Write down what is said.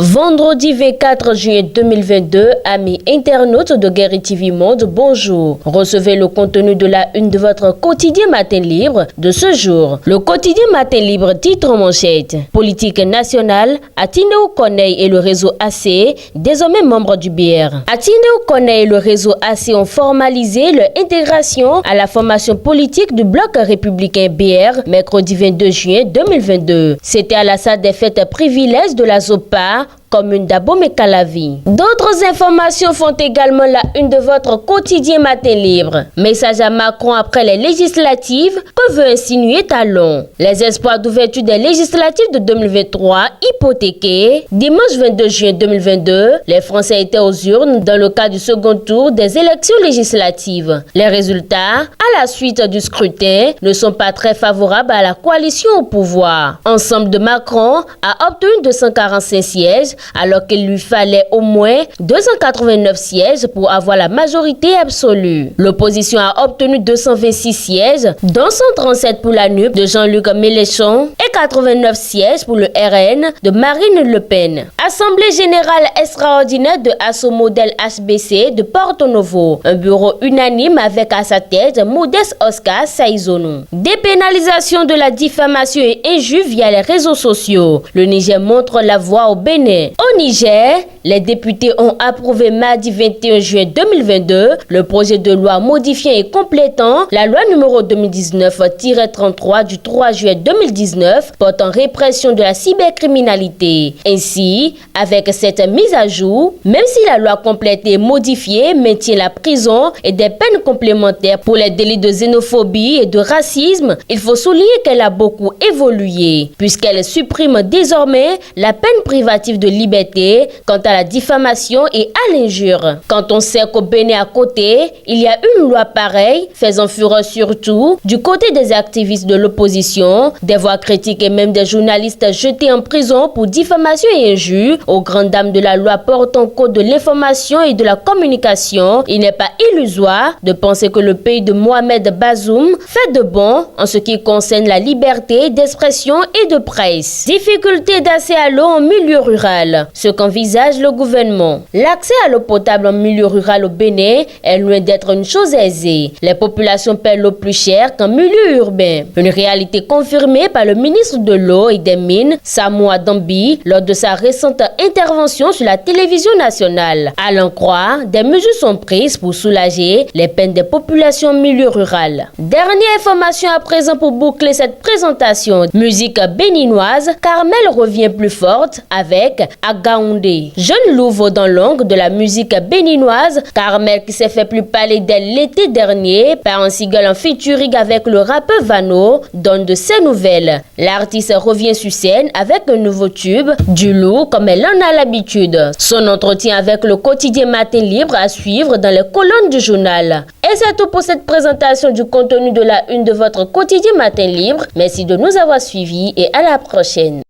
Vendredi 24 juillet 2022, amis internautes de Guerrier TV Monde, bonjour. Recevez le contenu de la une de votre quotidien Matin Libre de ce jour. Le quotidien Matin Libre titre en manchette: Politique nationale, Atineo Konei et le réseau AC, désormais membres du BR. Atineo Konei et le réseau AC ont formalisé leur intégration à la formation politique du bloc républicain BR mercredi 22 juillet 2022. C'était à la salle des fêtes privilèges de la ZOPA, commune d'Abomey-Calavi. D'autres informations font également la une de votre quotidien Matin Libre. Message à Macron après les législatives, que veut insinuer Talon? Les espoirs d'ouverture des législatives de 2023 hypothéqués. Dimanche 22 juin 2022, les Français étaient aux urnes dans le cadre du second tour des élections législatives. Les résultats, à la suite du scrutin, ne sont pas très favorables à la coalition au pouvoir. Ensemble de Macron a obtenu 245 sièges, alors qu'il lui fallait au moins 289 sièges pour avoir la majorité absolue. L'opposition a obtenu 226 sièges, dont 137 pour la NUP de Jean-Luc Mélenchon et 89 sièges pour le RN de Marine Le Pen. Assemblée générale extraordinaire de Asso Modèle HBC de Porto Novo. Un bureau unanime avec à sa tête Modeste Oscar Saizonou. Dépénalisation de la diffamation et injure via les réseaux sociaux. Le Niger montre la voie au Bénin. Au Niger, les députés ont approuvé mardi 21 juin 2022 le projet de loi modifiant et complétant la loi numéro 2019-33 du 3 juillet 2019 portant répression de la cybercriminalité. Ainsi, avec cette mise à jour, même si la loi complète et modifiée maintient la prison et des peines complémentaires pour les délits de xénophobie et de racisme, il faut souligner qu'elle a beaucoup évolué, puisqu'elle supprime désormais la peine privative de liberté quant à la diffamation et à l'injure. Quand on sait qu'au Bénin à côté, il y a une loi pareille, faisant fureur surtout du côté des activistes de l'opposition, des voix critiques et même des journalistes jetés en prison pour diffamation et injure, aux grandes dames de la loi portant code de l'information et de la communication, il n'est pas illusoire de penser que le pays de Mohamed Bazoum fait de bon en ce qui concerne la liberté d'expression et de presse. Difficulté d'accès à l'eau en milieu rural. Ce qu'envisage le gouvernement. L'accès à l'eau potable en milieu rural au Bénin est loin d'être une chose aisée. Les populations paient l'eau plus chère qu'en milieu urbain. Une réalité confirmée par le ministre de l'eau et des mines, Samoa Dambi, lors de sa récente intervention sur la télévision nationale. À l'en croire, des mesures sont prises pour soulager les peines des populations en milieu rural. Dernière information à présent pour boucler cette présentation. Musique béninoise, Carmel revient plus forte avec Agaoundé. Jeune louve dans l'angle de la musique béninoise, Carmel qui s'est fait plus parler dès l'été dernier par un single en featuring avec le rappeur Vano donne de ses nouvelles. L'artiste revient sur scène avec un nouveau tube, du lourd comme elle en a l'habitude. Son entretien avec le quotidien Matin Libre à suivre dans les colonnes du journal. Et c'est tout pour cette présentation du contenu de la une de votre quotidien Matin Libre. Merci de nous avoir suivis et à la prochaine.